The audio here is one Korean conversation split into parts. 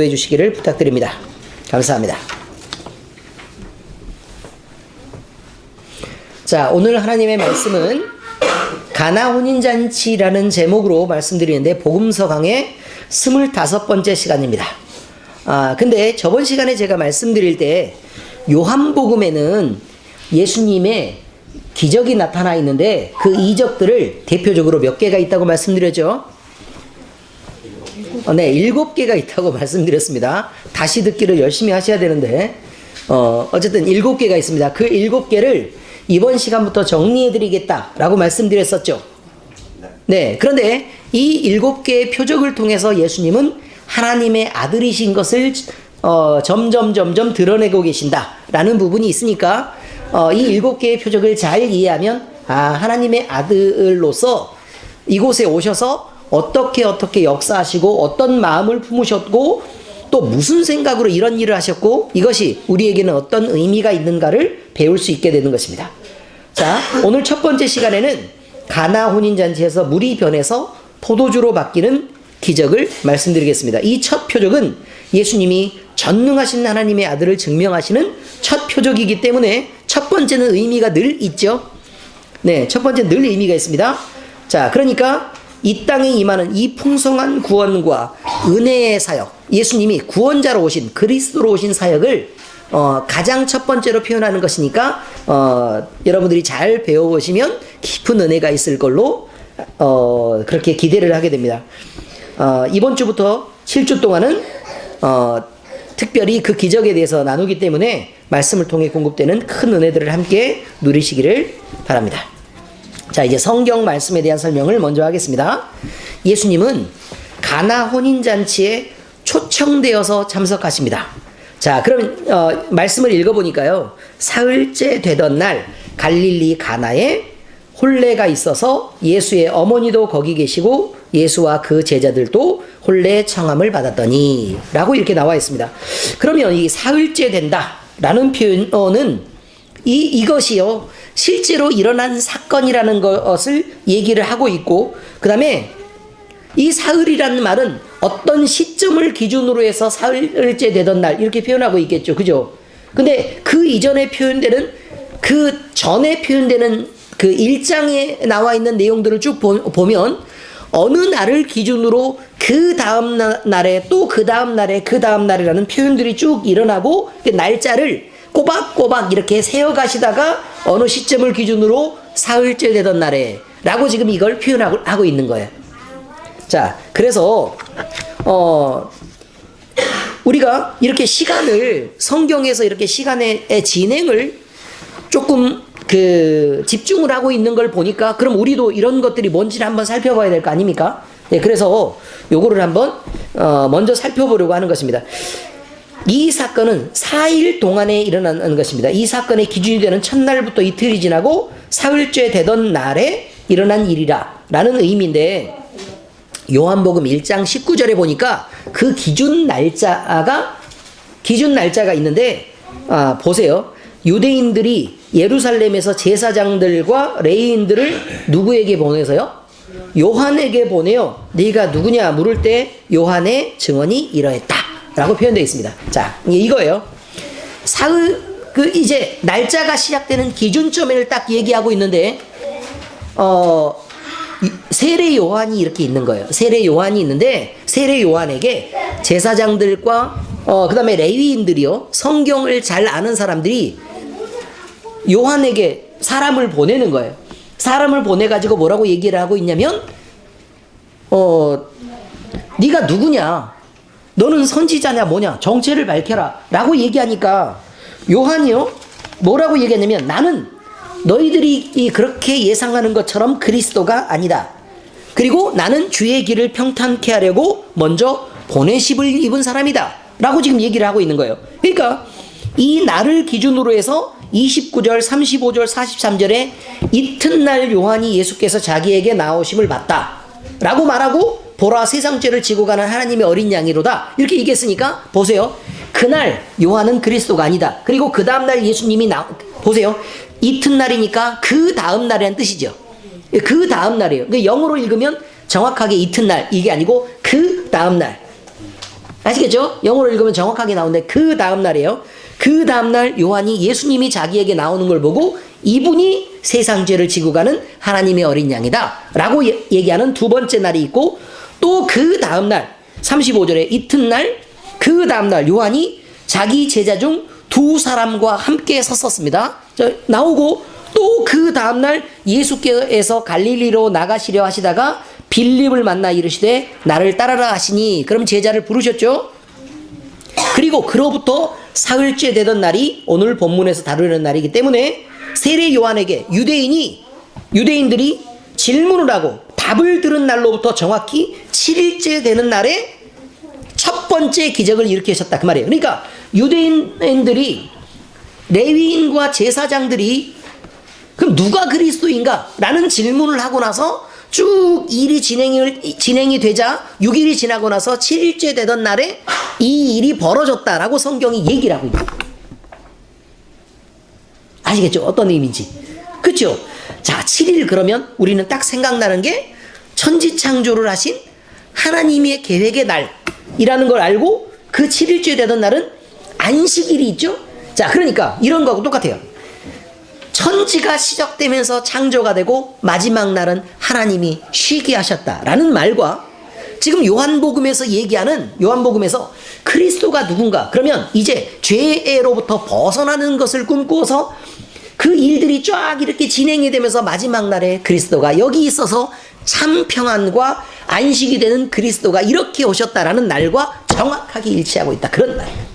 해주시기를 부탁드립니다. 감사합니다. 자, 오늘 하나님의 말씀은 가나 혼인잔치라는 제목으로 말씀드리는데 복음서 강의 25번째 시간입니다. 근데 저번 시간에 제가 말씀드릴 때 요한복음에는 예수님의 기적이 나타나 있는데 그 이적들을 대표적으로 몇 개가 있다고 말씀드렸죠? 네, 7개가 있다고 말씀드렸습니다. 다시 듣기를 열심히 하셔야 되는데 어쨌든 7개가 있습니다. 그 7개를 이번 시간부터 정리해드리겠다라고 말씀드렸었죠. 네, 그런데 이 7개의 표적을 통해서 예수님은 하나님의 아들이신 것을 점점 드러내고 계신다라는 부분이 있으니까 이 7개의 표적을 잘 이해하면 하나님의 아들로서 이곳에 오셔서 어떻게 역사하시고 어떤 마음을 품으셨고 또 무슨 생각으로 이런 일을 하셨고 이것이 우리에게는 어떤 의미가 있는가를 배울 수 있게 되는 것입니다. 자, 오늘 첫 번째 시간에는 가나 혼인잔치에서 물이 변해서 포도주로 바뀌는 기적을 말씀드리겠습니다. 이 첫 표적은 예수님이 전능하신 하나님의 아들을 증명하시는 첫 표적이기 때문에 첫 번째는 의미가 늘 있죠. 네, 첫 번째는 늘 의미가 있습니다. 자, 그러니까 이 땅에 임하는 이 풍성한 구원과 은혜의 사역, 예수님이 구원자로 오신 그리스도로 오신 사역을 가장 첫 번째로 표현하는 것이니까 여러분들이 잘 배워보시면 깊은 은혜가 있을 걸로 그렇게 기대를 하게 됩니다. 이번 주부터 7주 동안은 특별히 그 기적에 대해서 나누기 때문에 말씀을 통해 공급되는 큰 은혜들을 함께 누리시기를 바랍니다. 자, 이제 성경 말씀에 대한 설명을 먼저 하겠습니다. 예수님은 가나 혼인잔치에 초청되어서 참석하십니다. 자, 그럼 말씀을 읽어보니까요. 사흘째 되던 날 갈릴리 가나에 혼례가 있어서 예수의 어머니도 거기 계시고 예수와 그 제자들도 혼례 청함을 받았더니 라고 이렇게 나와 있습니다. 그러면 이 사흘째 된다 라는 표현은 이것이요 실제로 일어난 사건이라는 것을 얘기를 하고 있고, 그 다음에 이 사흘이라는 말은 어떤 시점을 기준으로 해서 사흘째 되던 날 이렇게 표현하고 있겠죠, 그죠? 근데 그 이전에 표현되는 그 전에 표현되는 그 1장에 나와 있는 내용들을 쭉 보면 어느 날을 기준으로 그 다음 날에 또 그 다음 날에 그 다음 날이라는 표현들이 쭉 일어나고 날짜를 꼬박꼬박 이렇게 세어가시다가 어느 시점을 기준으로 사흘째 되던 날에 라고 지금 이걸 표현하고 있는 거예요. 자, 그래서 우리가 이렇게 시간을 성경에서 이렇게 시간의 진행을 조금 집중을 하고 있는 걸 보니까 그럼 우리도 이런 것들이 뭔지를 한번 살펴봐야 될 거 아닙니까? 네, 그래서 요거를 한번 먼저 살펴보려고 하는 것입니다. 이 사건은 4일 동안에 일어나는 것입니다. 이 사건의 기준이 되는 첫날부터 이틀이 지나고 사흘째 되던 날에 일어난 일이라 라는 의미인데, 요한복음 1장 19절에 보니까 그 기준 날짜가 있는데 보세요. 유대인들이 예루살렘에서 제사장들과 레위인들을 누구에게 보내서요? 요한에게 보내요. 네가 누구냐 물을 때 요한의 증언이 이러했다 라고 표현되어 있습니다. 자, 이거예요. 이제 날짜가 시작되는 기준점을 딱 얘기하고 있는데, 세례 요한이 이렇게 있는 거예요. 세례 요한이 있는데, 세례 요한에게 제사장들과, 그 다음에 레위인들이요, 성경을 잘 아는 사람들이 요한에게 사람을 보내는 거예요. 사람을 보내가지고 뭐라고 얘기를 하고 있냐면, 네가 누구냐? 너는 선지자냐 뭐냐? 정체를 밝혀라 라고 얘기하니까 요한이요 뭐라고 얘기하냐면, 나는 너희들이 그렇게 예상하는 것처럼 그리스도가 아니다. 그리고 나는 주의 길을 평탄케 하려고 먼저 보내심을 입은 사람이다 라고 지금 얘기를 하고 있는 거예요. 그러니까 이 날을 기준으로 해서 29절, 35절, 43절에 이튿날 요한이 예수께서 자기에게 나오심을 봤다 라고 말하고, 보라 세상 죄를 지고 가는 하나님의 어린 양이로다 이렇게 얘기했으니까 보세요. 그날 요한은 그리스도가 아니다. 그리고 그 다음날 예수님이 보세요. 이튿날이니까 그 다음날이라는 뜻이죠. 그 다음날이에요. 영어로 읽으면 정확하게 이튿날 이게 아니고 그 다음날. 아시겠죠? 영어로 읽으면 정확하게 나오는데 그 다음날이에요. 그 다음날 요한이 예수님이 자기에게 나오는 걸 보고 이분이 세상 죄를 지고 가는 하나님의 어린 양이다 라고 얘기하는 두 번째 날이 있고, 또 그 다음날 35절에 이튿날 그 다음날 요한이 자기 제자 중 두 사람과 함께 섰었습니다. 나오고 또 그 다음날 예수께서 갈릴리로 나가시려 하시다가 빌립을 만나 이르시되 나를 따르라 하시니, 그럼 제자를 부르셨죠. 그리고 그로부터 사흘째 되던 날이 오늘 본문에서 다루는 날이기 때문에 세례 요한에게 유대인들이 질문을 하고 답을 들은 날로부터 정확히 7일째 되는 날에 첫 번째 기적을 일으키셨다 그 말이에요. 그러니까 유대인들이, 레위인과 제사장들이 그럼 누가 그리스도인가? 라는 질문을 하고 나서 쭉 일이 진행이 되자 6일이 지나고 나서 7일째 되던 날에 이 일이 벌어졌다라고 성경이 얘기를 하고 있는 거예요. 아시겠죠? 어떤 의미인지. 그렇죠? 자, 7일 그러면 우리는 딱 생각나는 게 천지창조를 하신 하나님의 계획의 날이라는 걸 알고, 그 7일째 되던 날은 안식일이 있죠? 자, 그러니까 이런 거하고 똑같아요. 천지가 시작되면서 창조가 되고 마지막 날은 하나님이 쉬게 하셨다라는 말과, 지금 요한복음에서 얘기하는, 요한복음에서 그리스도가 누군가, 그러면 이제 죄로부터 벗어나는 것을 꿈꾸어서 그 일들이 쫙 이렇게 진행이 되면서 마지막 날에 그리스도가 여기 있어서 참 평안과 안식이 되는 그리스도가 이렇게 오셨다라는 날과 정확하게 일치하고 있다. 그런 날이에요.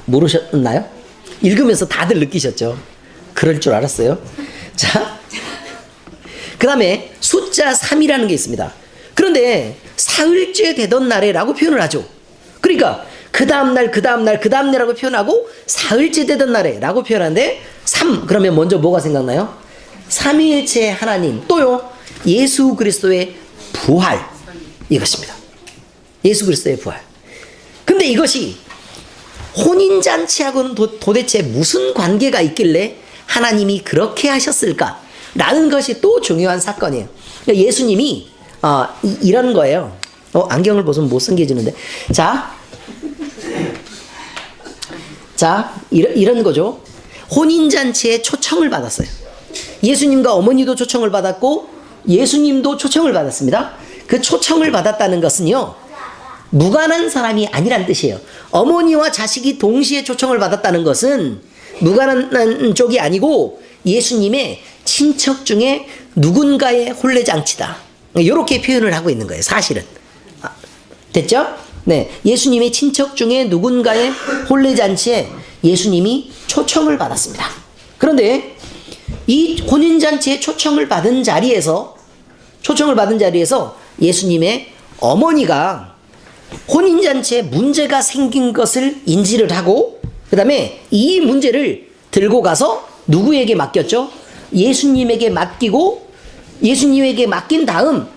모르셨나요? 읽으면서 다들 느끼셨죠? 그럴 줄 알았어요. 자, 그 다음에 숫자 3이라는 게 있습니다. 그런데 사흘째 되던 날에라고 표현을 하죠. 그러니까 그 다음날이라고 표현하고 사흘째 되던 날에라고 표현하는데 3, 그러면 먼저 뭐가 생각나요? 삼위일체 하나님, 또요 예수 그리스도의 부활, 이것입니다. 예수 그리스도의 부활. 근데 이것이 혼인잔치하고는 도대체 무슨 관계가 있길래 하나님이 그렇게 하셨을까? 라는 것이 또 중요한 사건이에요. 예수님이 이런 거예요. 안경을 벗으면 못생겨지는데. 자, 이런 거죠. 혼인잔치에 초청을 받았어요. 예수님과 어머니도 초청을 받았고 예수님도 초청을 받았습니다. 그 초청을 받았다는 것은요, 무관한 사람이 아니란 뜻이에요. 어머니와 자식이 동시에 초청을 받았다는 것은 무관한 쪽이 아니고 예수님의 친척 중에 누군가의 혼례잔치다, 이렇게 표현을 하고 있는 거예요. 사실은. 됐죠? 네, 예수님의 친척 중에 누군가의 혼례잔치에 예수님이 초청을 받았습니다. 그런데 이 혼인잔치에 초청을 받은 자리에서 예수님의 어머니가 혼인잔치에 문제가 생긴 것을 인지를 하고, 그 다음에 이 문제를 들고 가서 누구에게 맡겼죠? 예수님에게 맡기고, 예수님에게 맡긴 다음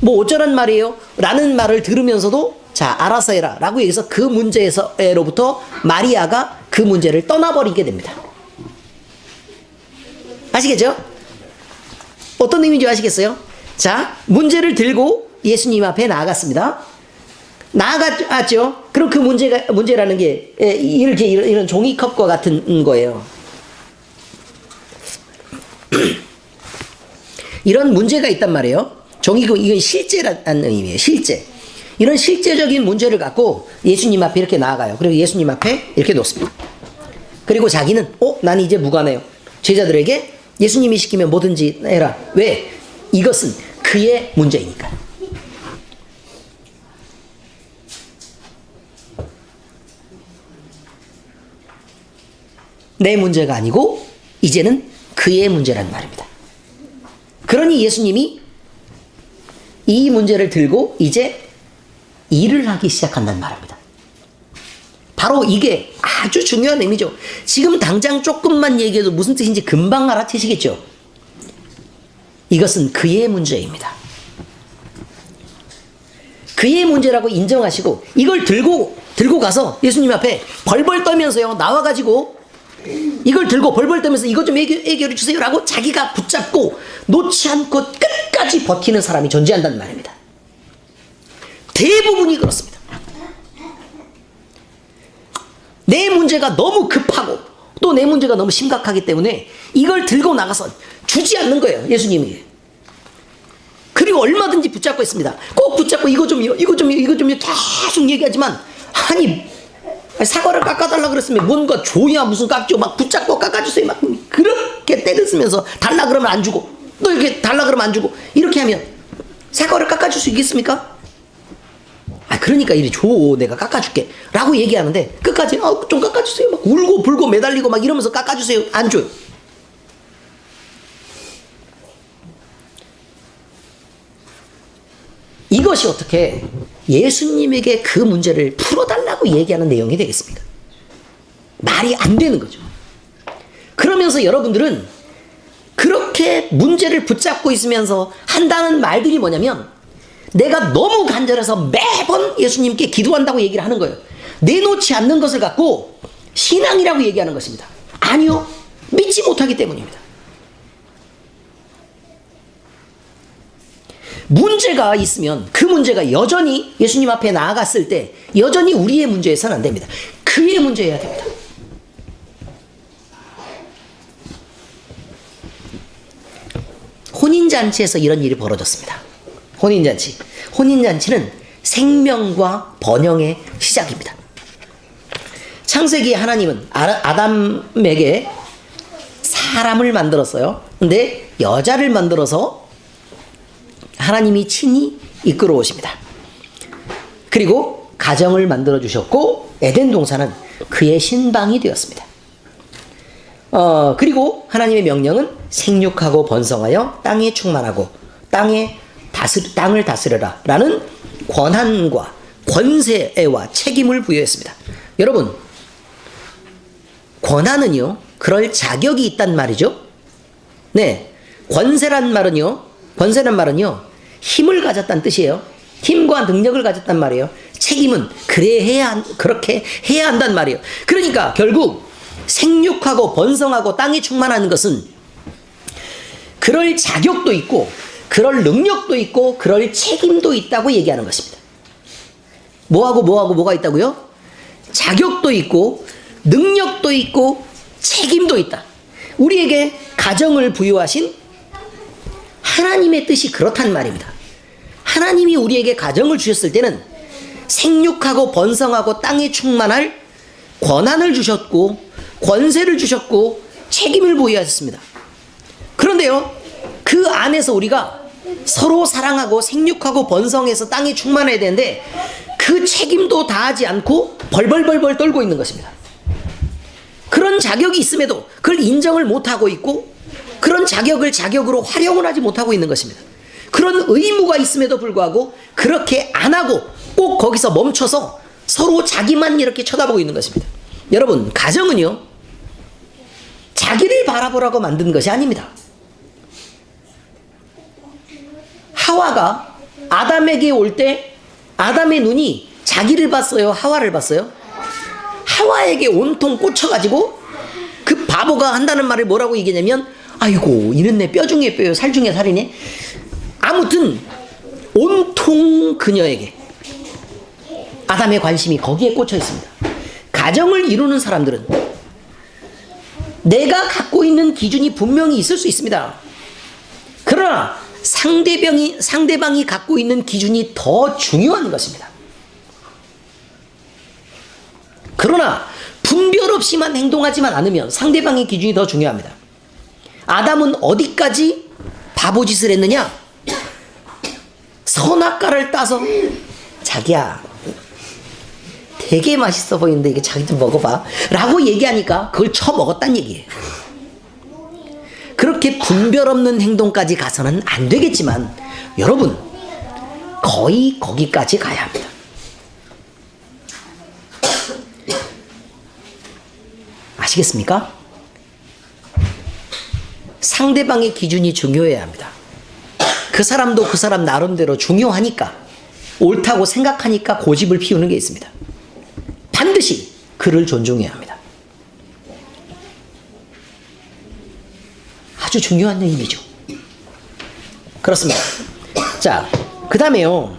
어쩌란 말이에요? 라는 말을 들으면서도 자, 알아서 해라 라고 얘기해서 그 문제로부터 마리아가 그 문제를 떠나버리게 됩니다. 아시겠죠? 어떤 의미인지 아시겠어요? 자, 문제를 들고 예수님 앞에 나아갔습니다. 나아갔죠? 그럼 그 문제라는 게 이런 종이컵과 같은 거예요. 이런 문제가 있단 말이에요. 이건 실제라는 의미예요. 실제. 이런 실제적인 문제를 갖고 예수님 앞에 이렇게 나아가요. 그리고 예수님 앞에 이렇게 놓습니다. 그리고 자기는 난 이제 무관해요. 제자들에게 예수님이 시키면 뭐든지 해라. 왜? 이것은 그의 문제이니까. 내 문제가 아니고 이제는 그의 문제라는 말입니다. 그러니 예수님이 이 문제를 들고 이제 일을 하기 시작한다는 말입니다. 바로 이게 아주 중요한 의미죠. 지금 당장 조금만 얘기해도 무슨 뜻인지 금방 알아채시겠죠? 이것은 그의 문제입니다. 그의 문제라고 인정하시고 이걸 들고 가서 예수님 앞에 벌벌 떨면서요, 나와가지고 이걸 들고 벌벌 떨면서 이것 좀 해결해 주세요 라고 자기가 붙잡고 놓지 않고 끝까지 버티는 사람이 존재한다는 말입니다. 대부분이 그렇습니다. 내 문제가 너무 급하고 또 내 문제가 너무 심각하기 때문에 이걸 들고 나가서 주지 않는 거예요, 예수님이. 그리고 얼마든지 붙잡고 있습니다. 꼭 붙잡고 이거 좀요, 이거 좀요, 이거 좀요 계속 얘기하지만, 아니 사과를 깎아달라 그랬으면 뭔가 줘야 무슨 깎죠. 막 붙잡고 깎아주세요. 막 그렇게 때려쓰면서 달라 그러면 안 주고 또 이렇게 달라 그러면 안 주고 이렇게 하면 사과를 깎아줄 수 있겠습니까? 그러니까 이리 줘, 내가 깎아줄게 라고 얘기하는데 끝까지 좀 깎아주세요. 막 울고 불고 매달리고 막 이러면서 깎아주세요. 안 줘요. 이것이 어떻게 예수님에게 그 문제를 풀어달라고 얘기하는 내용이 되겠습니까? 말이 안 되는 거죠. 그러면서 여러분들은 그렇게 문제를 붙잡고 있으면서 한다는 말들이 뭐냐면, 내가 너무 간절해서 매번 예수님께 기도한다고 얘기를 하는 거예요. 내놓지 않는 것을 갖고 신앙이라고 얘기하는 것입니다. 아니요, 믿지 못하기 때문입니다. 문제가 있으면 그 문제가 여전히 예수님 앞에 나아갔을 때 여전히 우리의 문제에서는 안 됩니다. 그의 문제여야 됩니다. 혼인잔치에서 이런 일이 벌어졌습니다. 혼인잔치는 생명과 번영의 시작입니다. 창세기에 하나님은 아담에게 사람을 만들었어요. 근데 여자를 만들어서 하나님이 친히 이끌어 오십니다. 그리고 가정을 만들어 주셨고 에덴 동산은 그의 신방이 되었습니다. 그리고 하나님의 명령은 생육하고 번성하여 땅에 충만하고 땅을 다스려라 라는 권한과 권세와 책임을 부여했습니다. 여러분, 권한은요, 그럴 자격이 있단 말이죠. 네, 권세란 말은요, 힘을 가졌다는 뜻이에요. 힘과 능력을 가졌단 말이에요. 책임은 그렇게 해야 한단 말이에요. 그러니까 결국 생육하고 번성하고 땅이 충만하는 것은 그럴 자격도 있고 그럴 능력도 있고 그럴 책임도 있다고 얘기하는 것입니다. 뭐가 있다고요? 자격도 있고 능력도 있고 책임도 있다. 우리에게 가정을 부여하신 하나님의 뜻이 그렇단 말입니다. 하나님이 우리에게 가정을 주셨을 때는 생육하고 번성하고 땅에 충만할 권한을 주셨고 권세를 주셨고 책임을 부여하셨습니다. 그런데요, 그 안에서 우리가 서로 사랑하고 생육하고 번성해서 땅에 충만해야 되는데 그 책임도 다하지 않고 벌벌벌 떨고 있는 것입니다. 그런 자격이 있음에도 그걸 인정을 못하고 있고 그런 자격을 자격으로 활용을 하지 못하고 있는 것입니다. 그런 의무가 있음에도 불구하고 그렇게 안 하고 꼭 거기서 멈춰서 서로 자기만 이렇게 쳐다보고 있는 것입니다. 여러분, 가정은요, 자기를 바라보라고 만든 것이 아닙니다. 하와가 아담에게 올 때 아담의 눈이 자기를 봤어요? 하와를 봤어요? 하와에게 온통 꽂혀가지고 그 바보가 한다는 말을 뭐라고 얘기냐면, 아이고 이는 내 뼈 중에 뼈요 살 중에 살이네. 아무튼 온통 그녀에게, 아담의 관심이 거기에 꽂혀 있습니다. 가정을 이루는 사람들은 내가 갖고 있는 기준이 분명히 있을 수 있습니다. 그러나 상대방이 갖고 있는 기준이 더 중요한 것입니다. 그러나 분별 없이만 행동하지만 않으면 상대방의 기준이 더 중요합니다. 아담은 어디까지 바보짓을 했느냐? 선악과를 따서, 자기야 되게 맛있어 보이는데 이게 자기 좀 먹어봐 라고 얘기하니까 그걸 쳐먹었단 얘기예요. 그렇게 분별 없는 행동까지 가서는 안 되겠지만 여러분, 거의 거기까지 가야 합니다. 아시겠습니까? 상대방의 기준이 중요해야 합니다. 그 사람도 그 사람 나름대로 중요하니까, 옳다고 생각하니까 고집을 피우는 게 있습니다. 반드시 그를 존중해야 합니다. 아주 중요한 의미죠. 그렇습니다. 자, 그 다음에요,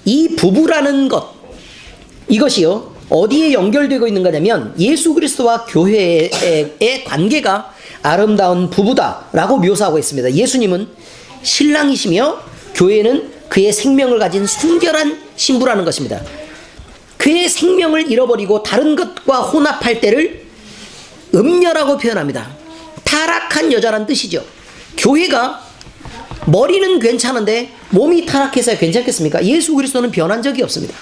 이 부부라는 것, 이것이요, 어디에 연결되고 있는 거냐면 예수 그리스도와 교회의 관계가 아름다운 부부다라고 묘사하고 있습니다. 예수님은 신랑이시며 교회는 그의 생명을 가진 순결한 신부라는 것입니다. 그의 생명을 잃어버리고 다른 것과 혼합할 때를 음녀라고 표현합니다. 타락한 여자란 뜻이죠. 교회가 머리는 괜찮은데 몸이 타락해서 괜찮겠습니까? 예수 그리스도는 변한 적이 없습니다.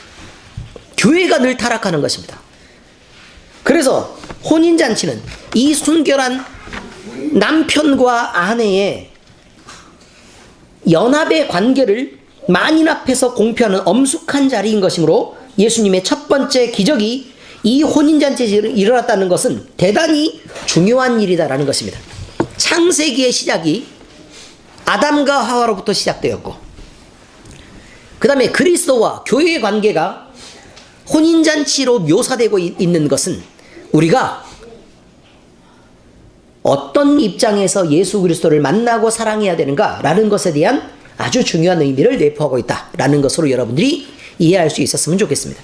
교회가 늘 타락하는 것입니다. 그래서 혼인잔치는 이 순결한 남편과 아내의 연합의 관계를 만인 앞에서 공표하는 엄숙한 자리인 것이므로 예수님의 첫 번째 기적이 이 혼인잔치에서 일어났다는 것은 대단히 중요한 일이다라는 것입니다. 창세기의 시작이 아담과 하와로부터 시작되었고, 그 다음에 그리스도와 교회의 관계가 혼인잔치로 묘사되고 있는 것은 우리가 어떤 입장에서 예수 그리스도를 만나고 사랑해야 되는가라는 것에 대한 아주 중요한 의미를 내포하고 있다라는 것으로 여러분들이 이해할 수 있었으면 좋겠습니다.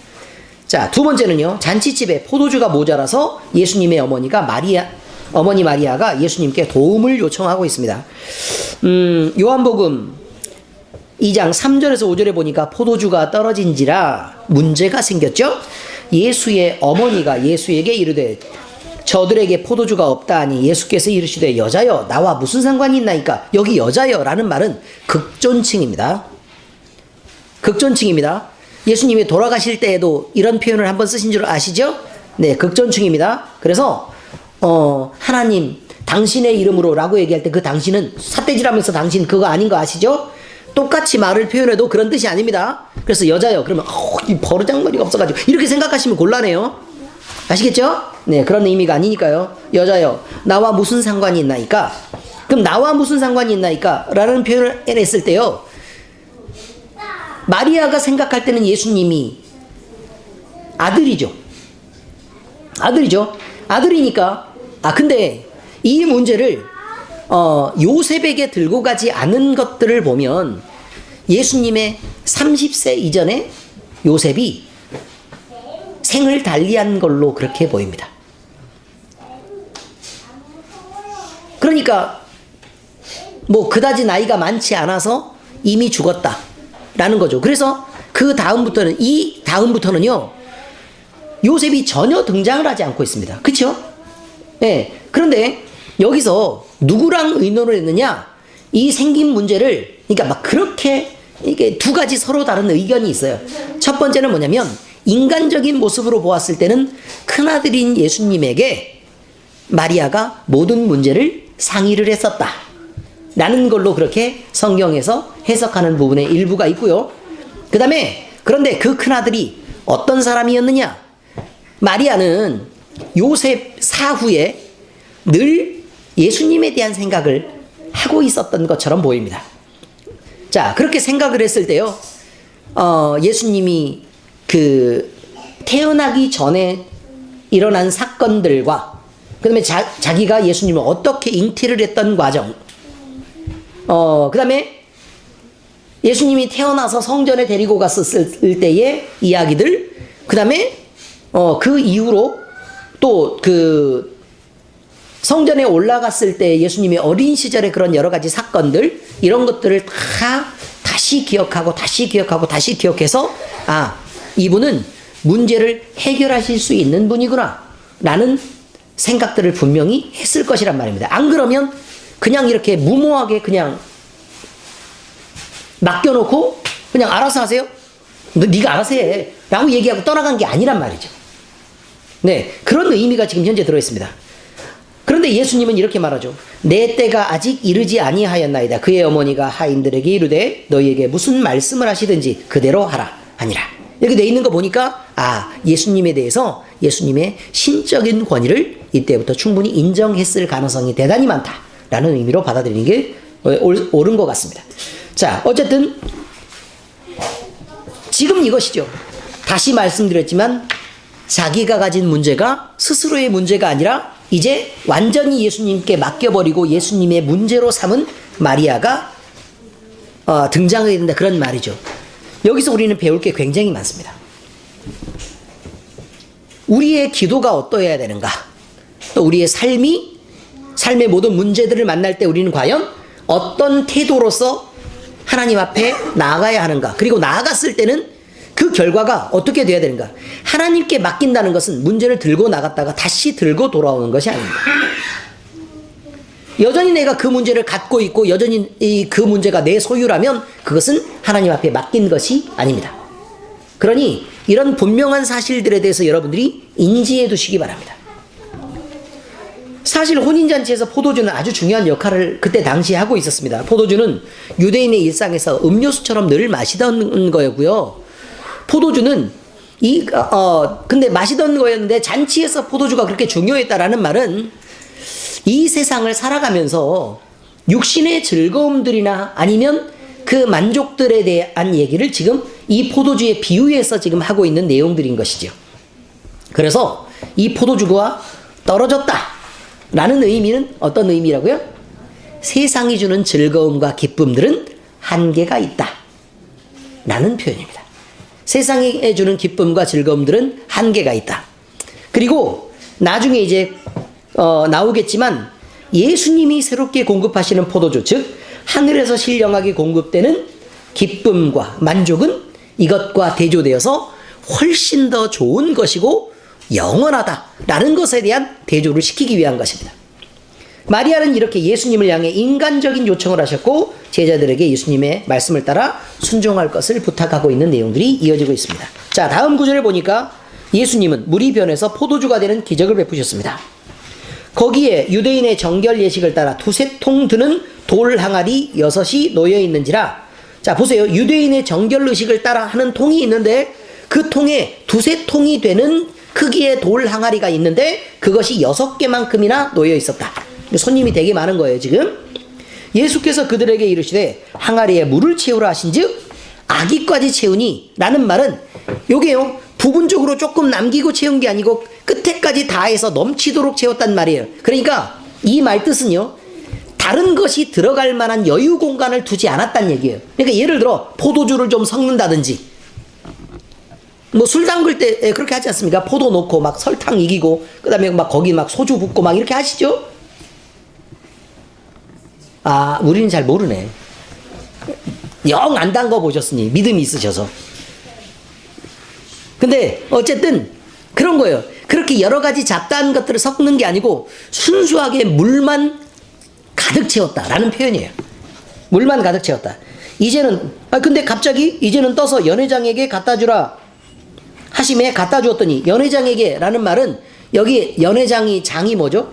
자, 두 번째는요, 잔치집에 포도주가 모자라서 예수님의 어머니 마리아가 예수님께 도움을 요청하고 있습니다. 요한복음 2장 3절에서 5절에 보니까 포도주가 떨어진지라 문제가 생겼죠. 예수의 어머니가 예수에게 이르되 저들에게 포도주가 없다 하니 예수께서 이르시되 여자여 나와 무슨 상관이 있나이까. 여기 여자여 라는 말은 극존칭입니다. 극존칭입니다. 예수님이 돌아가실 때에도 이런 표현을 한번 쓰신 줄 아시죠? 네, 극존칭입니다. 그래서 하나님 당신의 이름으로 라고 얘기할 때 그 당신은 삿대질하면서 당신 그거 아닌 거 아시죠? 똑같이 말을 표현해도 그런 뜻이 아닙니다. 그래서 여자요 그러면 이 버르장머리가 없어가지고 이렇게 생각하시면 곤란해요. 아시겠죠? 네, 그런 의미가 아니니까요. 여자요 나와 무슨 상관이 있나이까. 그럼 나와 무슨 상관이 있나이까 라는 표현을 했을 때요, 마리아가 생각할 때는 예수님이 아들이죠. 아들이니까. 근데 이 문제를 요셉에게 들고 가지 않은 것들을 보면 예수님의 30세 이전에 요셉이 생을 달리한 걸로 그렇게 보입니다. 그러니까 뭐 그다지 나이가 많지 않아서 이미 죽었다라는 거죠. 그래서 그 다음부터는요 요셉이 전혀 등장을 하지 않고 있습니다. 그렇죠? 네. 그런데 여기서 누구랑 의논을 했느냐? 이 생긴 문제를, 그러니까 막 그렇게 이게 두 가지 서로 다른 의견이 있어요. 첫 번째는 뭐냐면 인간적인 모습으로 보았을 때는 큰아들인 예수님에게 마리아가 모든 문제를 상의를 했었다 라는 걸로 그렇게 성경에서 해석하는 부분의 일부가 있고요. 그 다음에 그런데 그 큰아들이 어떤 사람이었느냐? 마리아는 요셉 사후에 늘 예수님에 대한 생각을 하고 있었던 것처럼 보입니다. 자, 그렇게 생각을 했을 때요, 예수님이 그 태어나기 전에 일어난 사건들과 그 다음에 자기가 예수님을 어떻게 잉태를 했던 과정, 그 다음에 예수님이 태어나서 성전에 데리고 갔었을 때의 이야기들, 그 다음에 그 이후로 또 그 성전에 올라갔을 때 예수님의 어린 시절의 그런 여러 가지 사건들, 이런 것들을 다 다시 기억해서 이분은 문제를 해결하실 수 있는 분이구나 라는 생각들을 분명히 했을 것이란 말입니다. 안 그러면 그냥 이렇게 무모하게 그냥 맡겨놓고 그냥 알아서 하세요, 네가 알아서 해 라고 얘기하고 떠나간 게 아니란 말이죠. 네, 그런 의미가 지금 현재 들어있습니다. 그런데 예수님은 이렇게 말하죠. 내 때가 아직 이르지 아니하였나이다. 그의 어머니가 하인들에게 이르되 너희에게 무슨 말씀을 하시든지 그대로 하라 하니라. 여기 돼 있는 거 보니까 예수님에 대해서 예수님의 신적인 권위를 이때부터 충분히 인정했을 가능성이 대단히 많다라는 의미로 받아들이는 게 옳은 것 같습니다. 자, 어쨌든 지금 이것이죠. 다시 말씀드렸지만 자기가 가진 문제가 스스로의 문제가 아니라 이제 완전히 예수님께 맡겨버리고 예수님의 문제로 삼은 마리아가 등장하게 된다, 그런 말이죠. 여기서 우리는 배울 게 굉장히 많습니다. 우리의 기도가 어떠해야 되는가? 또 우리의 삶의 모든 문제들을 만날 때 우리는 과연 어떤 태도로서 하나님 앞에 나아가야 하는가? 그리고 나아갔을 때는 그 결과가 어떻게 돼야 되는가? 하나님께 맡긴다는 것은 문제를 들고 나갔다가 다시 들고 돌아오는 것이 아닙니다. 여전히 내가 그 문제를 갖고 있고 여전히 그 문제가 내 소유라면 그것은 하나님 앞에 맡긴 것이 아닙니다. 그러니 이런 분명한 사실들에 대해서 여러분들이 인지해 두시기 바랍니다. 사실 혼인잔치에서 포도주는 아주 중요한 역할을 그때 당시에 하고 있었습니다. 포도주는 유대인의 일상에서 음료수처럼 늘 마시던 거였고요. 포도주는 근데 마시던 거였는데 잔치에서 포도주가 그렇게 중요했다라는 말은 이 세상을 살아가면서 육신의 즐거움들이나 아니면 그 만족들에 대한 얘기를 지금 이 포도주의 비유에서 지금 하고 있는 내용들인 것이죠. 그래서 이 포도주가 떨어졌다 라는 의미는 어떤 의미라고요? 세상이 주는 즐거움과 기쁨들은 한계가 있다 라는 표현입니다. 세상이 주는 기쁨과 즐거움들은 한계가 있다. 그리고 나중에 이제 나오겠지만 예수님이 새롭게 공급하시는 포도주, 즉 하늘에서 신령하게 공급되는 기쁨과 만족은 이것과 대조되어서 훨씬 더 좋은 것이고 영원하다라는 것에 대한 대조를 시키기 위한 것입니다. 마리아는 이렇게 예수님을 향해 인간적인 요청을 하셨고 제자들에게 예수님의 말씀을 따라 순종할 것을 부탁하고 있는 내용들이 이어지고 있습니다. 자, 다음 구절을 보니까 예수님은 물이 변해서 포도주가 되는 기적을 베푸셨습니다. 거기에 유대인의 정결 예식을 따라 두세 통 드는 돌 항아리 6이 놓여 있는지라. 자, 보세요. 유대인의 정결 의식을 따라 하는 통이 있는데 그 통에 두세 통이 되는 크기의 돌 항아리가 있는데 그것이 6개만큼이나 놓여 있었다. 손님이 되게 많은 거예요, 지금. 예수께서 그들에게 이르시되 항아리에 물을 채우라 하신즉 아기까지 채우니 라는 말은 요게요, 부분적으로 조금 남기고 채운 게 아니고 끝에까지 다 해서 넘치도록 채웠단 말이에요. 그러니까 이 말 뜻은요, 다른 것이 들어갈 만한 여유 공간을 두지 않았단 얘기예요. 그러니까 예를 들어 포도주를 좀 섞는다든지 뭐 술 담글 때 그렇게 하지 않습니까? 포도 넣고 막 설탕 이기고 그다음에 막 거기 막 소주 붓고 막 이렇게 하시죠? 아, 우리는 잘 모르네. 영 안 담궈 보셨으니 믿음이 있으셔서. 근데 어쨌든 그런 거예요. 그렇게 여러 가지 잡다한 것들을 섞는 게 아니고 순수하게 물만 가득 채웠다라는 표현이에요. 물만 가득 채웠다. 이제는 근데 갑자기 이제는 떠서 연회장에게 갖다 주라 하심에 갖다 주었더니 연회장에게 라는 말은 여기 연회장이 장이 뭐죠?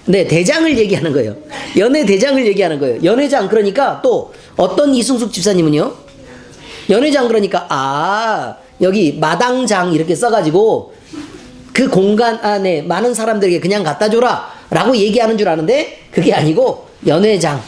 네, 대장을 얘기하는 거예요. 연회 대장을 얘기하는 거예요. 연회장 그러니까 또 어떤 이승숙 집사님은요, 연회장 그러니까 여기 마당장 이렇게 써가지고 그 공간 안에 많은 사람들에게 그냥 갖다 줘라 라고 얘기하는 줄 아는데 그게 아니고 연회장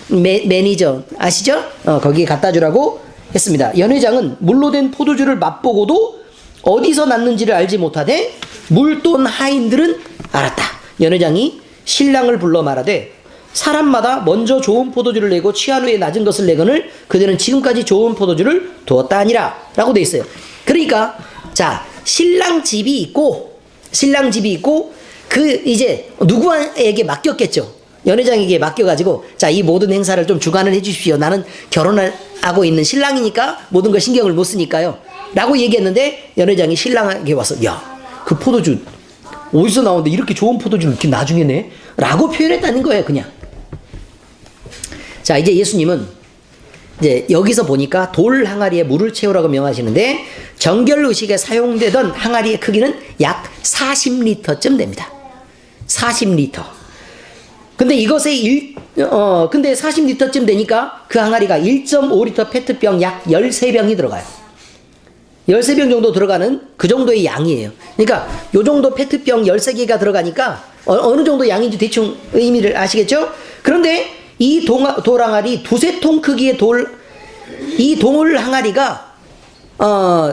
매니저 아시죠? 거기에 갖다 주라고 했습니다. 연회장은 물로 된 포도주를 맛보고도 어디서 났는지를 알지 못하되 물돈 하인들은 알았다. 연회장이 신랑을 불러 말하되 사람마다 먼저 좋은 포도주를 내고 취한 후에 낮은 것을 내거늘 그들은 지금까지 좋은 포도주를 두었다 하니라 라고 돼 있어요. 그러니까 자, 신랑 집이 있고 그 이제 누구에게 맡겼겠죠. 연회장에게 맡겨가지고 자, 이 모든 행사를 좀 주관을 해주십시오. 나는 결혼을 하고 있는 신랑이니까 모든 걸 신경을 못 쓰니까요 라고 얘기했는데 연회장이 신랑에게 와서 야, 그 포도주 어디서 나오는데 이렇게 좋은 포도주를 이렇게 나중에 내? 라고 표현했다는 거예요. 그냥. 자, 이제 예수님은 이제 여기서 보니까 돌 항아리에 물을 채우라고 명하시는데 정결 의식에 사용되던 항아리의 크기는 약 40리터쯤 됩니다. 40리터. 근데 근데 40리터쯤 되니까 그 항아리가 1.5리터 페트병 약 13병이 들어가요. 13병 정도 들어가는 그 정도의 양이에요. 그러니까 요 정도 페트병 13개가 들어가니까 어느 정도 양인지 대충 의미를 아시겠죠? 그런데 이 돌 항아리 두세 통 크기의 이 돌 항아리가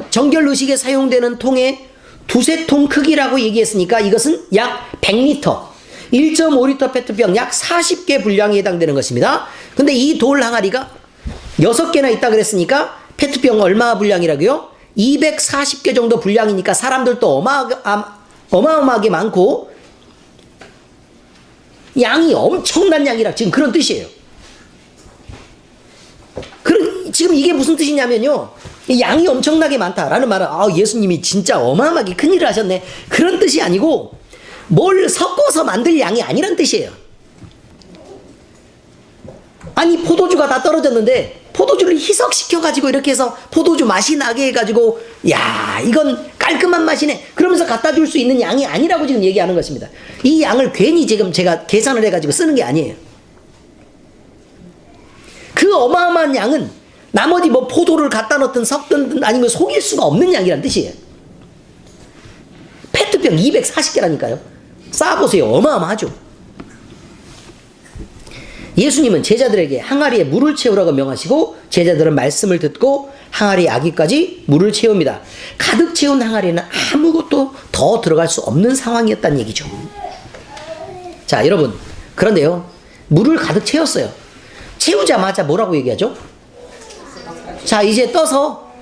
정결 의식에 사용되는 통에 두세 통 크기라고 얘기했으니까 이것은 약 100리터 1.5리터 페트병 약 40개 분량에 해당되는 것입니다. 근데 이 돌 항아리가 6개나 있다 그랬으니까 페트병 얼마 분량이라고요? 240개 정도 분량이니까 사람들도 어마어마하게 많고 양이 엄청난 양이라 지금 그런 뜻이에요. 지금 이게 무슨 뜻이냐면요, 양이 엄청나게 많다라는 말은 예수님이 진짜 어마어마하게 큰일을 하셨네, 그런 뜻이 아니고 뭘 섞어서 만들 양이 아니란 뜻이에요. 아니, 포도주가 다 떨어졌는데 포도주를 희석시켜가지고 이렇게 해서 포도주 맛이 나게 해가지고, 야, 이건 깔끔한 맛이네, 그러면서 갖다 줄 수 있는 양이 아니라고 지금 얘기하는 것입니다. 이 양을 괜히 지금 제가 계산을 해가지고 쓰는 게 아니에요. 그 어마어마한 양은 나머지 뭐 포도를 갖다 넣든 섞든 아니면 속일 수가 없는 양이란 뜻이에요. 페트병 240개라니까요. 쌓아보세요. 어마어마하죠. 예수님은 제자들에게 항아리에 물을 채우라고 명하시고 제자들은 말씀을 듣고 항아리 아기까지 물을 채웁니다. 가득 채운 항아리에는 아무것도 더 들어갈 수 없는 상황이었다는 얘기죠. 자, 여러분, 그런데요, 물을 가득 채웠어요. 채우자마자 뭐라고 얘기하죠? 자, 이제 떠서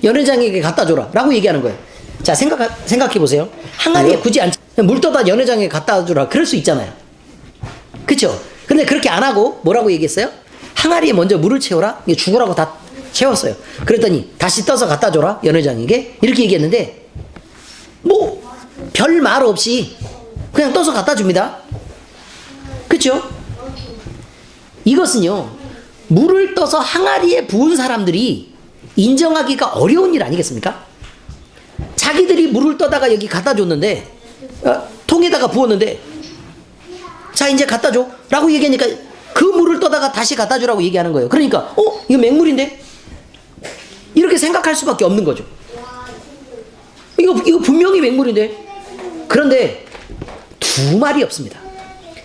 연회장에게 갖다 줘라 라고 얘기하는 거예요. 자, 생각해 보세요. 항아리에 굳이 물 떠다 연회장에 갖다 주라 그럴 수 있잖아요. 그쵸? 근데 그렇게 안 하고 뭐라고 얘기했어요? 항아리에 먼저 물을 채워라, 죽으라고 다 채웠어요. 그랬더니 다시 떠서 갖다 줘라 연회장에게, 이렇게 얘기했는데 뭐 별 말 없이 그냥 떠서 갖다 줍니다. 그쵸? 이것은요, 물을 떠서 항아리에 부은 사람들이 인정하기가 어려운 일 아니겠습니까? 자기들이 물을 떠다가 여기 갖다 줬는데, 통에다가 부었는데, 자, 이제 갖다 줘 라고 얘기하니까 그 물을 떠다가 다시 갖다 주라고 얘기하는 거예요. 그러니까 이거 맹물인데? 이렇게 생각할 수밖에 없는 거죠. 이거 분명히 맹물인데? 그런데 두 말이 없습니다.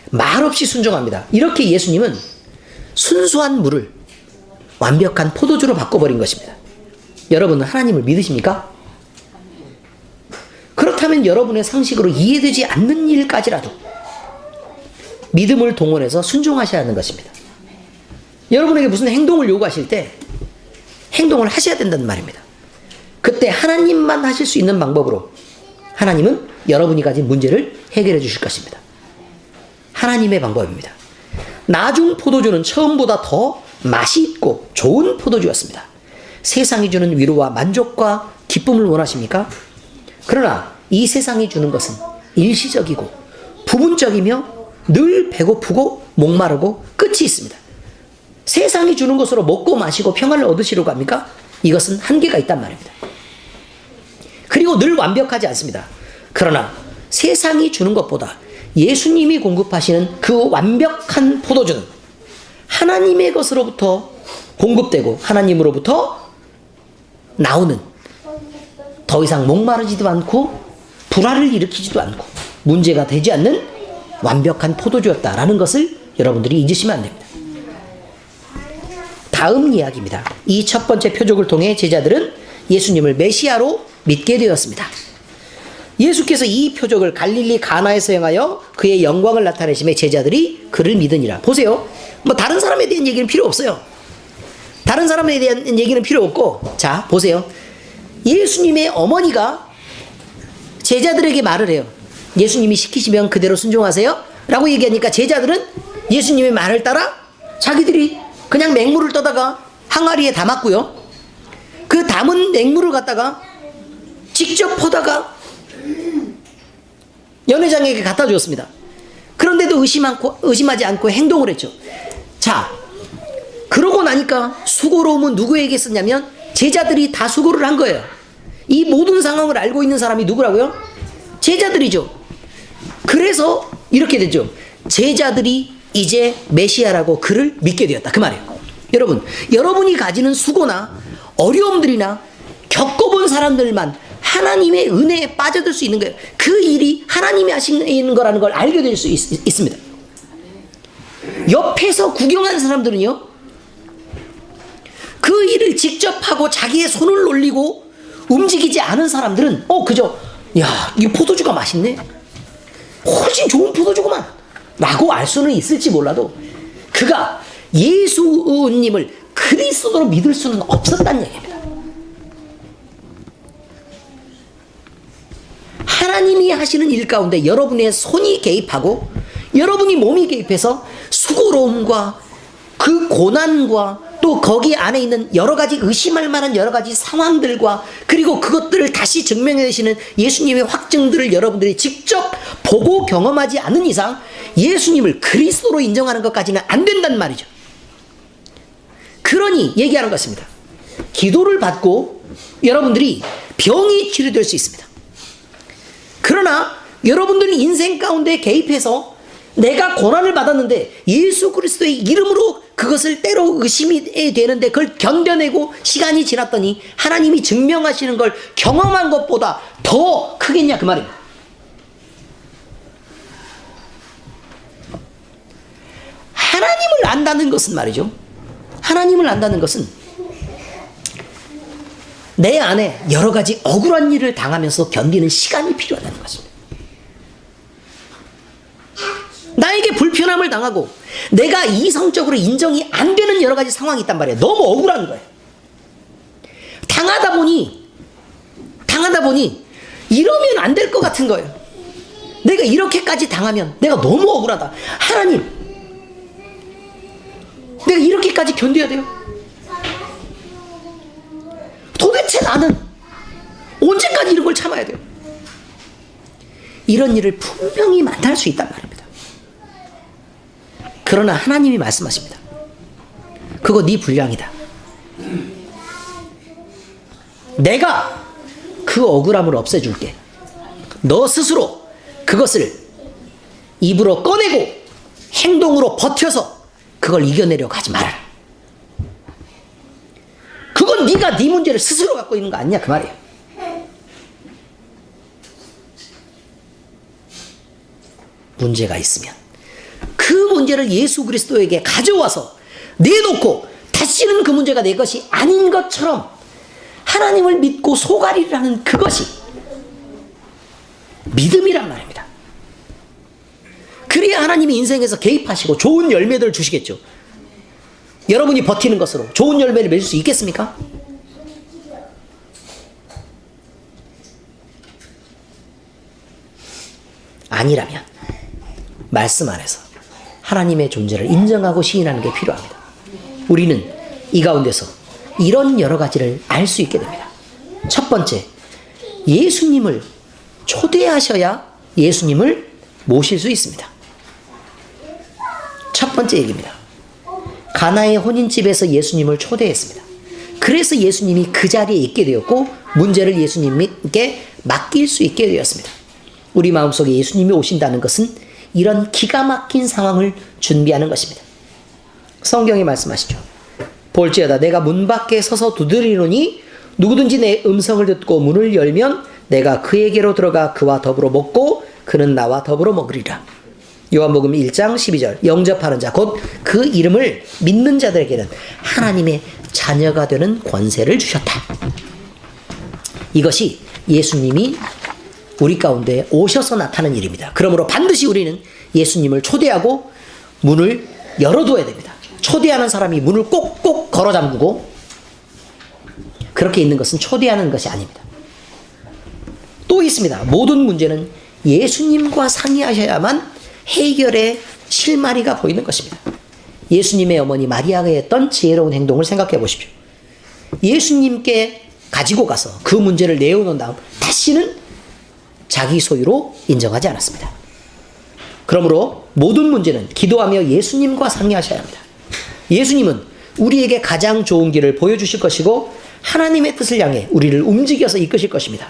말 없이 순종합니다. 이렇게 예수님은 순수한 물을 완벽한 포도주로 바꿔버린 것입니다. 여러분은 하나님을 믿으십니까? 그렇다면 여러분의 상식으로 이해되지 않는 일까지라도 믿음을 동원해서 순종하셔야 하는 것입니다. 여러분에게 무슨 행동을 요구하실 때 행동을 하셔야 된다는 말입니다. 그때 하나님만 하실 수 있는 방법으로 하나님은 여러분이 가진 문제를 해결해 주실 것입니다. 하나님의 방법입니다. 나중 포도주는 처음보다 더 맛이 있고 좋은 포도주였습니다. 세상이 주는 위로와 만족과 기쁨을 원하십니까? 그러나 이 세상이 주는 것은 일시적이고 부분적이며 늘 배고프고 목마르고 끝이 있습니다. 세상이 주는 것으로 먹고 마시고 평안을 얻으시려고 합니까? 이것은 한계가 있단 말입니다. 그리고 늘 완벽하지 않습니다. 그러나 세상이 주는 것보다 예수님이 공급하시는 그 완벽한 포도주는 하나님의 것으로부터 공급되고 하나님으로부터 나오는, 더 이상 목마르지도 않고 불화를 일으키지도 않고 문제가 되지 않는 완벽한 포도주였다라는 것을 여러분들이 잊으시면 안 됩니다. 다음 이야기입니다. 이 첫 번째 표적을 통해 제자들은 예수님을 메시아로 믿게 되었습니다. 예수께서 이 표적을 갈릴리 가나에서 행하여 그의 영광을 나타내심에 제자들이 그를 믿으니라. 보세요. 뭐 다른 사람에 대한 얘기는 필요 없어요. 다른 사람에 대한 얘기는 필요 없고, 자, 보세요. 예수님의 어머니가 제자들에게 말을 해요. 예수님이 시키시면 그대로 순종하세요 라고 얘기하니까 제자들은 예수님의 말을 따라 자기들이 그냥 맹물을 떠다가 항아리에 담았고요, 그 담은 맹물을 갖다가 직접 퍼다가 연회장에게 갖다 주었습니다. 그런데도 의심하지 않고 행동을 했죠. 자, 그러고 나니까 수고로움은 누구에게 쓰냐면 제자들이 다 수고를 한 거예요. 이 모든 상황을 알고 있는 사람이 누구라고요? 제자들이죠. 그래서 이렇게 되죠. 제자들이 이제 메시아라고 그를 믿게 되었다, 그 말이에요. 여러분, 여러분이 가지는 수고나 어려움들이나 겪어본 사람들만 하나님의 은혜에 빠져들 수 있는 거예요. 그 일이 하나님이 하시는 거라는 걸 알게 될 수 있습니다. 옆에서 구경한 사람들은요, 그 일을 직접 하고 자기의 손을 올리고 움직이지 않은 사람들은 그저 야, 이 포도주가 맛있네, 훨씬 좋은 포도주구만 라고 알 수는 있을지 몰라도 그가 예수님을 그리스도로 믿을 수는 없었다는 얘기입니다. 하나님이 하시는 일 가운데 여러분의 손이 개입하고 여러분이 몸이 개입해서 수고로움과 그 고난과 또 거기 안에 있는 여러 가지 의심할 만한 여러 가지 상황들과 그리고 그것들을 다시 증명해내시는 예수님의 확증들을 여러분들이 직접 보고 경험하지 않는 이상 예수님을 그리스도로 인정하는 것까지는 안 된단 말이죠. 그러니 얘기하는 것입니다. 기도를 받고 여러분들이 병이 치료될 수 있습니다. 그러나 여러분들은 인생 가운데 개입해서 내가 고난을 받았는데 예수 그리스도의 이름으로 그것을 때로 의심이 되는데 그걸 견뎌내고 시간이 지났더니 하나님이 증명하시는 걸 경험한 것보다 더 크겠냐 그 말입니다. 하나님을 안다는 것은 말이죠. 하나님을 안다는 것은 내 안에 여러 가지 억울한 일을 당하면서 견디는 시간이 필요하다는 것입니다. 나에게 불편함을 당하고 내가 이성적으로 인정이 안 되는 여러 가지 상황이 있단 말이에요. 너무 억울한 거예요. 당하다 보니 이러면 안 될 것 같은 거예요. 내가 이렇게까지 당하면 내가 너무 억울하다. 하나님, 내가 이렇게까지 견뎌야 돼요? 도대체 나는 언제까지 이런 걸 참아야 돼요? 이런 일을 분명히 만날 수 있단 말입니다. 그러나 하나님이 말씀하십니다. 그거 네 분량이다. 내가 그 억울함을 없애줄게. 너 스스로 그것을 입으로 꺼내고 행동으로 버텨서 그걸 이겨내려고 하지 말아라. 그건 네가 네 문제를 스스로 갖고 있는 거 아니냐 그 말이에요. 문제가 있으면 그 문제를 예수 그리스도에게 가져와서 내놓고 다시는 그 문제가 내 것이 아닌 것처럼 하나님을 믿고 소가리를 하는 그것이 믿음이란 말입니다. 그래야 하나님이 인생에서 개입하시고 좋은 열매들을 주시겠죠. 여러분이 버티는 것으로 좋은 열매를 맺을 수 있겠습니까? 아니라면 말씀 안에서 하나님의 존재를 인정하고 시인하는 게 필요합니다. 우리는 이 가운데서 이런 여러 가지를 알 수 있게 됩니다. 첫 번째, 예수님을 초대하셔야 예수님을 모실 수 있습니다. 첫 번째 얘기입니다. 가나의 혼인집에서 예수님을 초대했습니다. 그래서 예수님이 그 자리에 있게 되었고 문제를 예수님께 맡길 수 있게 되었습니다. 우리 마음속에 예수님이 오신다는 것은 이런 기가 막힌 상황을 준비하는 것입니다. 성경이 말씀하시죠. 볼지어다 내가 문 밖에 서서 두드리노니 누구든지 내 음성을 듣고 문을 열면 내가 그에게로 들어가 그와 더불어 먹고 그는 나와 더불어 먹으리라. 요한복음 1장 12절 영접하는 자 곧 그 이름을 믿는 자들에게는 하나님의 자녀가 되는 권세를 주셨다. 이것이 예수님이 우리 가운데 오셔서 나타나는 일입니다. 그러므로 반드시 우리는 예수님을 초대하고 문을 열어둬야 됩니다. 초대하는 사람이 문을 꼭꼭 걸어 잠그고 그렇게 있는 것은 초대하는 것이 아닙니다. 또 있습니다. 모든 문제는 예수님과 상의하셔야만 해결의 실마리가 보이는 것입니다. 예수님의 어머니 마리아가 했던 지혜로운 행동을 생각해 보십시오. 예수님께 가지고 가서 그 문제를 내어놓은 다음 다시는 자기 소유로 인정하지 않았습니다. 그러므로 모든 문제는 기도하며 예수님과 상의하셔야 합니다. 예수님은 우리에게 가장 좋은 길을 보여주실 것이고 하나님의 뜻을 향해 우리를 움직여서 이끄실 것입니다.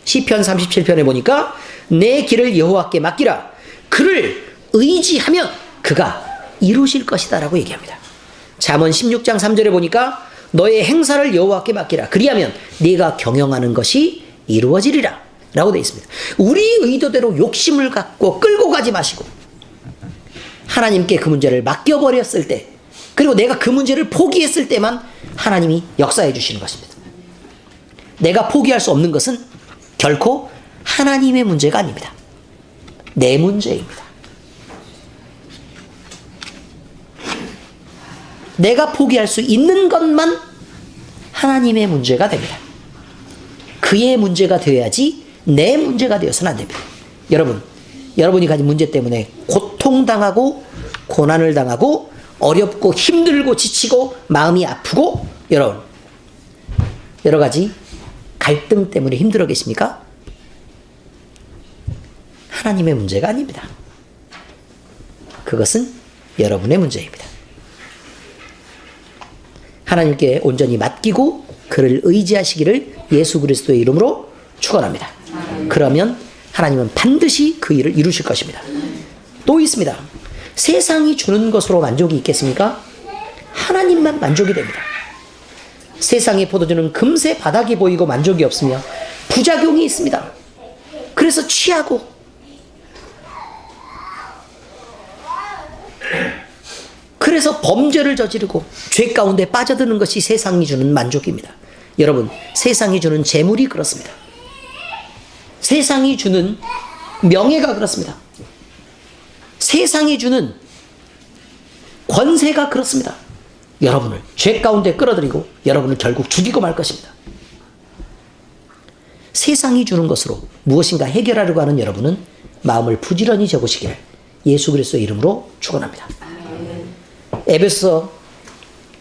시편 37편에 보니까 내 길을 여호와께 맡기라. 그를 의지하면 그가 이루실 것이다 라고 얘기합니다. 잠언 16장 3절에 보니까 너의 행사를 여호와께 맡기라. 그리하면 네가 경영하는 것이 이루어지리라 라고 되어 있습니다. 우리 의도대로 욕심을 갖고 끌고 가지 마시고 하나님께 그 문제를 맡겨버렸을 때 그리고 내가 그 문제를 포기했을 때만 하나님이 역사해 주시는 것입니다. 내가 포기할 수 없는 것은 결코 하나님의 문제가 아닙니다. 내 문제입니다. 내가 포기할 수 있는 것만 하나님의 문제가 됩니다. 그의 문제가 되어야지 내 문제가 되어서는 안 됩니다. 여러분이 가진 문제 때문에 고통당하고 고난을 당하고 어렵고 힘들고 지치고 마음이 아프고 여러 가지 갈등 때문에 힘들어 계십니까? 하나님의 문제가 아닙니다. 그것은 여러분의 문제입니다. 하나님께 온전히 맡기고 그를 의지하시기를 예수 그리스도의 이름으로 축원합니다. 그러면 하나님은 반드시 그 일을 이루실 것입니다. 또 있습니다. 세상이 주는 것으로 만족이 있겠습니까? 하나님만 만족이 됩니다. 세상의 포도주는 금세 바닥이 보이고 만족이 없으며 부작용이 있습니다. 그래서 취하고 그래서 범죄를 저지르고 죄 가운데 빠져드는 것이 세상이 주는 만족입니다. 여러분, 세상이 주는 재물이 그렇습니다. 세상이 주는 명예가 그렇습니다. 세상이 주는 권세가 그렇습니다. 여러분을 죄 가운데 끌어들이고 여러분을 결국 죽이고 말 것입니다. 세상이 주는 것으로 무엇인가 해결하려고 하는 여러분은 마음을 부지런히 접으시기를 예수 그리스도의 이름으로 축원합니다. 에베소서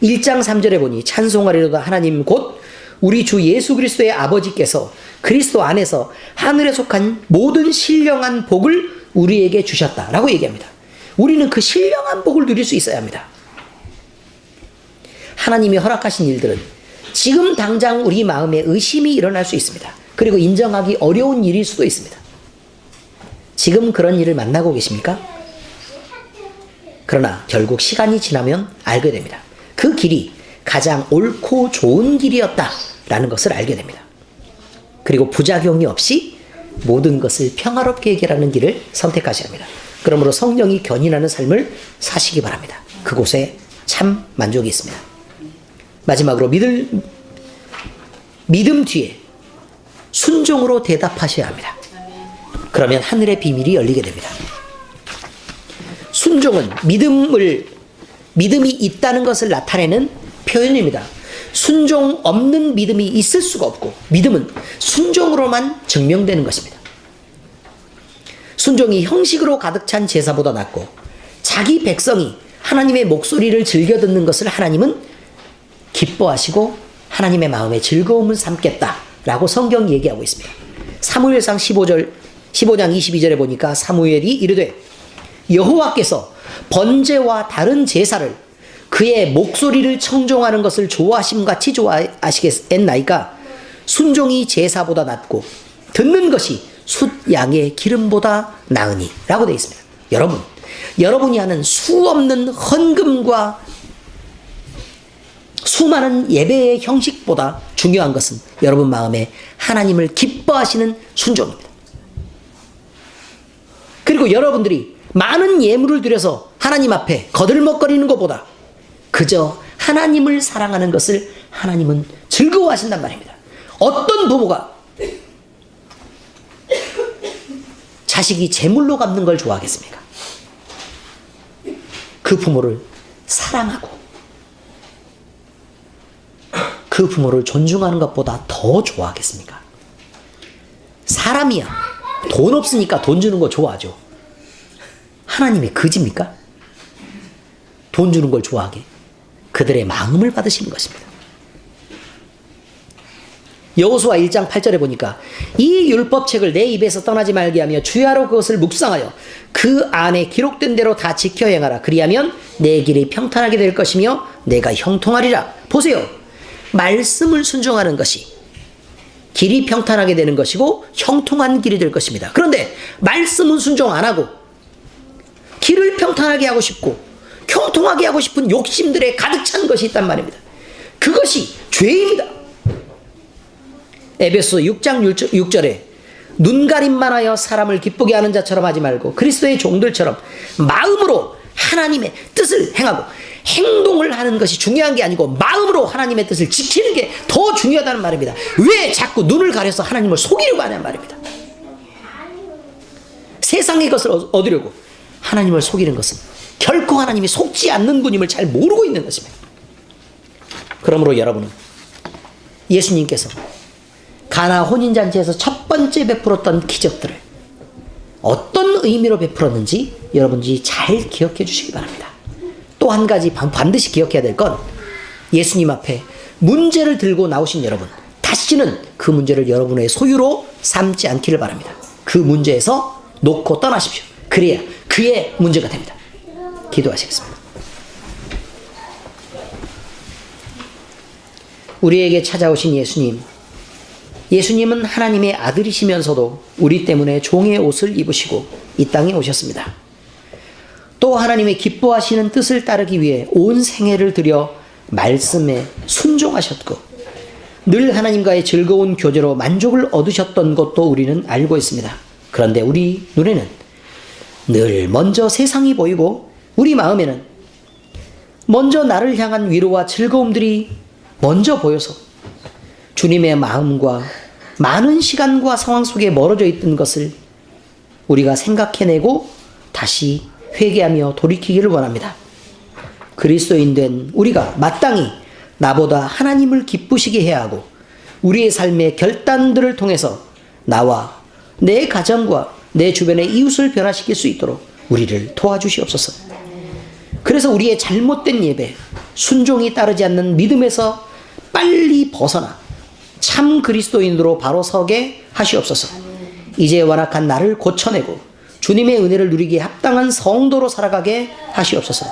1장 3절에 보니 찬송하리로다 하나님 곧 우리 주 예수 그리스도의 아버지께서 그리스도 안에서 하늘에 속한 모든 신령한 복을 우리에게 주셨다라고 얘기합니다. 우리는 그 신령한 복을 누릴 수 있어야 합니다. 하나님이 허락하신 일들은 지금 당장 우리 마음에 의심이 일어날 수 있습니다. 그리고 인정하기 어려운 일일 수도 있습니다. 지금 그런 일을 만나고 계십니까? 그러나 결국 시간이 지나면 알게 됩니다. 그 길이 가장 옳고 좋은 길이었다라는 것을 알게 됩니다. 그리고 부작용이 없이 모든 것을 평화롭게 해결하는 길을 선택하셔야 합니다. 그러므로 성령이 견인하는 삶을 사시기 바랍니다. 그곳에 참 만족이 있습니다. 마지막으로 믿음 뒤에 순종으로 대답하셔야 합니다. 그러면 하늘의 비밀이 열리게 됩니다. 순종은 믿음이 있다는 것을 나타내는 표현입니다. 순종 없는 믿음이 있을 수가 없고 믿음은 순종으로만 증명되는 것입니다. 순종이 형식으로 가득 찬 제사보다 낫고 자기 백성이 하나님의 목소리를 즐겨 듣는 것을 하나님은 기뻐하시고 하나님의 마음에 즐거움을 삼겠다라고 성경이 얘기하고 있습니다. 사무엘상 15장 22절에 보니까 사무엘이 이르되 여호와께서 번제와 다른 제사를 그의 목소리를 청종하는 것을 좋아하심같이 좋아하시겠나이까 순종이 제사보다 낫고 듣는 것이 숫 양의 기름보다 나으니 라고 되어 있습니다. 여러분이 하는 수없는 헌금과 수많은 예배의 형식보다 중요한 것은 여러분 마음에 하나님을 기뻐하시는 순종입니다. 그리고 여러분들이 많은 예물을 드려서 하나님 앞에 거들먹거리는 것보다 그저 하나님을 사랑하는 것을 하나님은 즐거워하신단 말입니다. 어떤 부모가 자식이 제물로 갚는 걸 좋아하겠습니까? 그 부모를 사랑하고 그 부모를 존중하는 것보다 더 좋아하겠습니까? 사람이야 돈 없으니까 돈 주는 거 좋아하죠. 하나님이 그지입니까? 돈 주는 걸 좋아하게 그들의 마음을 받으시는 것입니다. 여호수아 1장 8절에 보니까 이 율법책을 내 입에서 떠나지 말게 하며 주야로 그것을 묵상하여 그 안에 기록된 대로 다 지켜 행하라. 그리하면 내 길이 평탄하게 될 것이며 내가 형통하리라. 보세요. 말씀을 순종하는 것이 길이 평탄하게 되는 것이고 형통한 길이 될 것입니다. 그런데 말씀은 순종 안 하고 길을 평탄하게 하고 싶고 형통하게 하고 싶은 욕심들에 가득 찬 것이 있단 말입니다. 그것이 죄입니다. 에베소 6장 6절에 눈가림만 하여 사람을 기쁘게 하는 자처럼 하지 말고 그리스도의 종들처럼 마음으로 하나님의 뜻을 행하고 행동을 하는 것이 중요한 게 아니고 마음으로 하나님의 뜻을 지키는 게 더 중요하다는 말입니다. 왜 자꾸 눈을 가려서 하나님을 속이려고 하냐는 말입니다. 세상의 것을 얻으려고 하나님을 속이는 것은 결코 하나님이 속지 않는 분임을 잘 모르고 있는 것입니다. 그러므로 여러분은 예수님께서 가나 혼인잔치에서 첫 번째 베풀었던 기적들을 어떤 의미로 베풀었는지 여러분들이 잘 기억해 주시기 바랍니다. 또 한 가지 반드시 기억해야 될 건 예수님 앞에 문제를 들고 나오신 여러분, 다시는 그 문제를 여러분의 소유로 삼지 않기를 바랍니다. 그 문제에서 놓고 떠나십시오. 그래야 그의 문제가 됩니다. 기도하시겠습니다. 우리에게 찾아오신 예수님, 예수님은 하나님의 아들이시면서도 우리 때문에 종의 옷을 입으시고 이 땅에 오셨습니다. 또 하나님의 기뻐하시는 뜻을 따르기 위해 온 생애를 들여 말씀에 순종하셨고 늘 하나님과의 즐거운 교제로 만족을 얻으셨던 것도 우리는 알고 있습니다. 그런데 우리 눈에는 늘 먼저 세상이 보이고 우리 마음에는 먼저 나를 향한 위로와 즐거움들이 먼저 보여서 주님의 마음과 많은 시간과 상황 속에 멀어져 있던 것을 우리가 생각해내고 다시 회개하며 돌이키기를 원합니다. 그리스도인 된 우리가 마땅히 나보다 하나님을 기쁘시게 해야 하고 우리의 삶의 결단들을 통해서 나와 내 가정과 내 주변의 이웃을 변화시킬 수 있도록 우리를 도와주시옵소서. 그래서 우리의 잘못된 예배, 순종이 따르지 않는 믿음에서 빨리 벗어나 참 그리스도인으로 바로 서게 하시옵소서. 이제 완악한 나를 고쳐내고 주님의 은혜를 누리기에 합당한 성도로 살아가게 하시옵소서.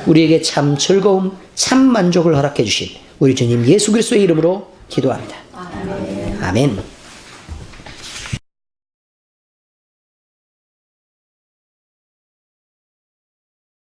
우리에게 참 즐거움, 참 만족을 허락해 주신 우리 주님 예수 그리스도의 이름으로 기도합니다. 아멘.